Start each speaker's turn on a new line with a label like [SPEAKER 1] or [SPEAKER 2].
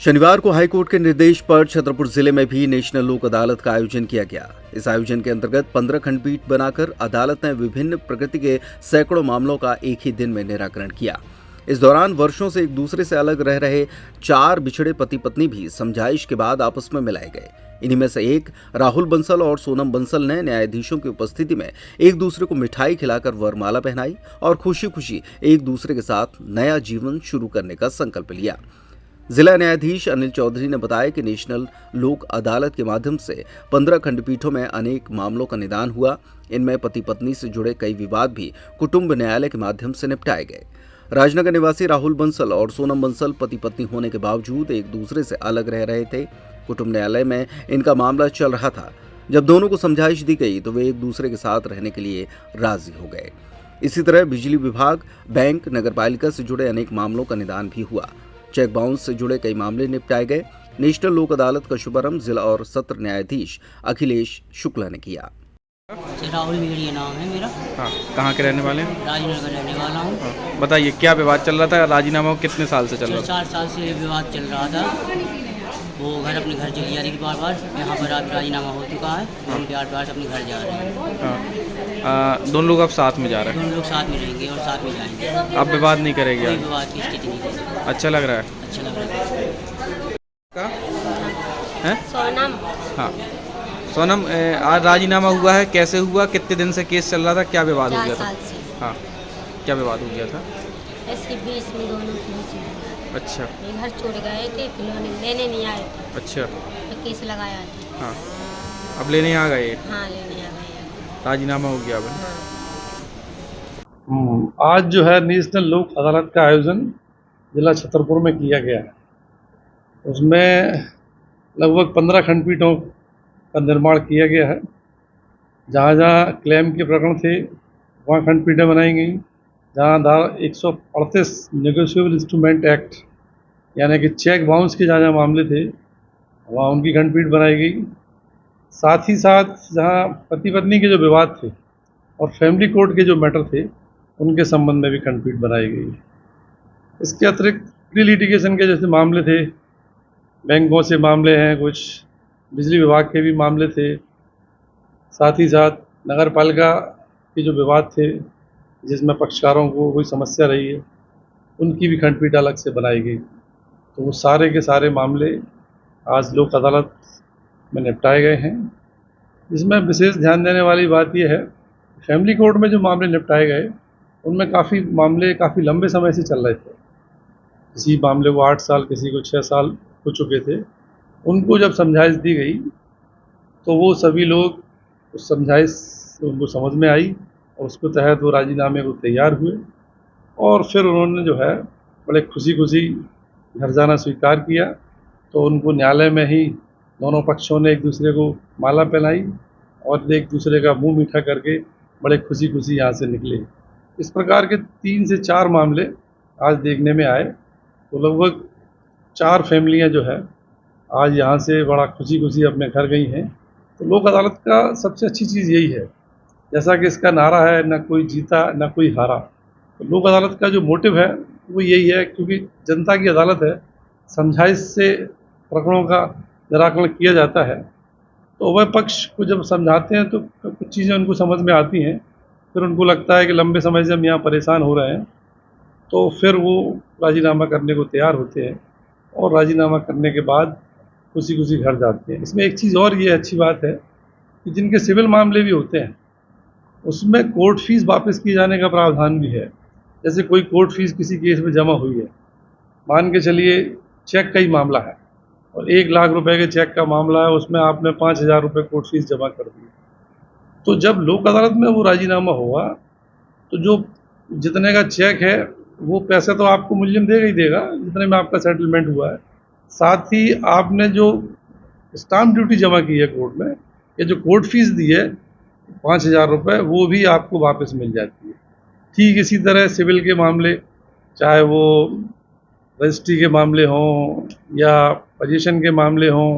[SPEAKER 1] शनिवार को हाईकोर्ट के निर्देश पर छतरपुर जिले में भी नेशनल लोक अदालत का आयोजन किया गया। इस आयोजन के अंतर्गत 15 खंडपीठ बनाकर अदालत ने विभिन्न प्रकृति के सैकड़ों मामलों का एक ही दिन में निराकरण किया। इस दौरान वर्षों से एक दूसरे से अलग रह रहे 4 बिछड़े पति पत्नी भी समझाइश के बाद आपस में मिलाए गए। इन्हीं में से एक राहुल बंसल और सोनम बंसल ने न्यायाधीशों की उपस्थिति में एक दूसरे को मिठाई खिलाकर वरमाला पहनाई और खुशी खुशी एक दूसरे के साथ नया जीवन शुरू करने का संकल्प लिया। जिला न्यायाधीश अनिल चौधरी ने बताया कि नेशनल लोक अदालत के माध्यम से 15 खंडपीठों में अनेक मामलों का निदान हुआ। इनमें पति पत्नी से जुड़े कई विवाद भी कुटुंब न्यायालय के माध्यम से निपटाए गए। राजनगर निवासी राहुल बंसल और सोनम बंसल पति पत्नी होने के बावजूद एक दूसरे से अलग रह रहे थे। कुटुंब न्यायालय में इनका मामला चल रहा था। जब दोनों को समझाइश दी गई तो वे एक दूसरे के साथ रहने के लिए राजी हो गए। इसी तरह बिजली विभाग, बैंक, नगरपालिका से जुड़े अनेक मामलों का निदान भी हुआ। चेक बाउंस से जुड़े कई मामले निपटाए गए। नेशनल लोक अदालत का शुभारंभ जिला और सत्र न्यायाधीश अखिलेश शुक्ला ने किया।
[SPEAKER 2] राहुल मीडिया नाम है मेरा।
[SPEAKER 3] हाँ, कहाँ के रहने वाले हैं?
[SPEAKER 2] राजनगर का रहने वाला हूँ।
[SPEAKER 3] हाँ, बताइए क्या विवाद चल रहा था? राजीनामा कितने साल से चल रहा था?
[SPEAKER 2] 4 साल से विवाद चल रहा था। वो घर अपने घर चली जा रही थी बार। यहाँ पर अब राजीनामा हो चुका है। हम प्यार से अपने घर जा रहे हैं।
[SPEAKER 3] हाँ, दोनों लोग अब साथ में जा रहे हैं?
[SPEAKER 2] दोनों लोग साथ में रहेंगे और साथ में जाएंगे।
[SPEAKER 3] अब विवाद नहीं करेंगे?
[SPEAKER 2] कोई विवाद की स्थिति नहीं है।
[SPEAKER 3] अच्छा लग रहा है?
[SPEAKER 2] अच्छा लग रहा है।
[SPEAKER 4] सोनम।
[SPEAKER 3] हाँ, सोनम, आज राजीनामा हुआ है, कैसे हुआ? कितने दिन से केस चल रहा था? क्या विवाद हो
[SPEAKER 4] 4
[SPEAKER 3] गया था?
[SPEAKER 4] साल से
[SPEAKER 3] हाँ, क्या विवाद हो गया था?
[SPEAKER 4] ऐसे बीच में दोनों की बीच में
[SPEAKER 3] अच्छा
[SPEAKER 4] ये घर छोड़ गए थे, फिर उन्होंने लेने नहीं आए थे
[SPEAKER 3] अच्छा।
[SPEAKER 4] तो केस लगाया था।
[SPEAKER 3] हाँ, अब लेने आ गए?
[SPEAKER 4] हाँ, लेने आ गए।
[SPEAKER 3] राजीनामा हो गया अब?
[SPEAKER 5] आज जो है नेशनल लोक अदालत का आयोजन जिला छतरपुर में किया गया है। उसमें लगभग 15 खंडपीठों का निर्माण किया गया है। जहाँ जहाँ क्लेम के प्रकरण थे वहाँ खंडपीठें बनाई गई। जहाँ धारा 138 नेगोशिएबल इंस्ट्रूमेंट एक्ट यानी कि चेक बाउंस के जहाँ जहाँ मामले थे वहाँ उनकी खंडपीठ बनाई गई। साथ ही साथ जहाँ पति पत्नी के जो विवाद थे और फैमिली कोर्ट के जो मैटर थे उनके संबंध में भी खंडपीठ बनाई गई। इसके अतिरिक्त प्री लिटिगेशन के जैसे मामले थे, बैंकों से मामले हैं, कुछ बिजली विभाग के भी मामले थे। साथ ही साथ नगर पालिका के जो विवाद थे जिसमें पक्षकारों को कोई समस्या रही है उनकी भी खंडपीठ अलग से बनाई गई। तो वो सारे के सारे मामले आज लोक अदालत में निपटाए गए हैं। इसमें विशेष ध्यान देने वाली बात यह है, फैमिली कोर्ट में जो मामले निपटाए गए उनमें काफ़ी लंबे समय से चल रहे थे। किसी मामले को 8 साल, किसी को 6 साल हो चुके थे। उनको जब समझाइश दी गई तो वो सभी लोग उस समझाइश उनको समझ में आई और उसके तहत वो राजीनामे को तैयार हुए और फिर उन्होंने जो है बड़े खुशी खुशी घर जाना स्वीकार किया। तो उनको न्यायालय में ही दोनों पक्षों ने एक दूसरे को माला पहनाई और एक दूसरे का मुंह मीठा करके बड़े खुशी खुशी यहाँ से निकले। इस प्रकार के 3 से 4 मामले आज देखने में आए। तो लगभग 4 फैमिलियाँ जो है आज यहाँ से बड़ा खुशी खुशी अपने घर गई हैं। तो लोक अदालत का सबसे अच्छी चीज़ यही है, जैसा कि इसका नारा है, न कोई जीता न कोई हारा। तो लोक अदालत का जो मोटिव है वो यही है, क्योंकि जनता की अदालत है, समझाइश से प्रकरणों का निराकरण किया जाता है। तो वह पक्ष को जब समझाते हैं तो कुछ चीज़ें उनको समझ में आती हैं। फिर उनको लगता है कि लंबे समय से हम यहाँ परेशान हो रहे हैं, तो फिर वो राजीनामा करने को तैयार होते हैं और राजीनामा करने के बाद खुशी खुशी घर जाते हैं। इसमें एक चीज़ और ये अच्छी बात है कि जिनके सिविल मामले भी होते हैं उसमें कोर्ट फीस वापस किए जाने का प्रावधान भी है। जैसे कोई कोर्ट फीस किसी केस में जमा हुई है, मान के चलिए चेक का ही मामला है और 1 लाख रुपए के चेक का मामला है, उसमें आपने 5,000 रुपये कोर्ट फीस जमा कर दी। तो जब लोक अदालत में वो राजीनामा हुआ तो जो जितने का चेक है वो पैसा तो आपको मुल्जिम देगा ही देगा जितने में आपका सेटलमेंट हुआ है। साथ ही आपने जो स्टाम्प ड्यूटी जमा की है कोर्ट में, या जो कोर्ट फीस दी है 5,000 रुपये, वो भी आपको वापस मिल जाती है। ठीक इसी तरह सिविल के मामले, चाहे वो रजिस्ट्री के मामले हों या पोजीशन के मामले हों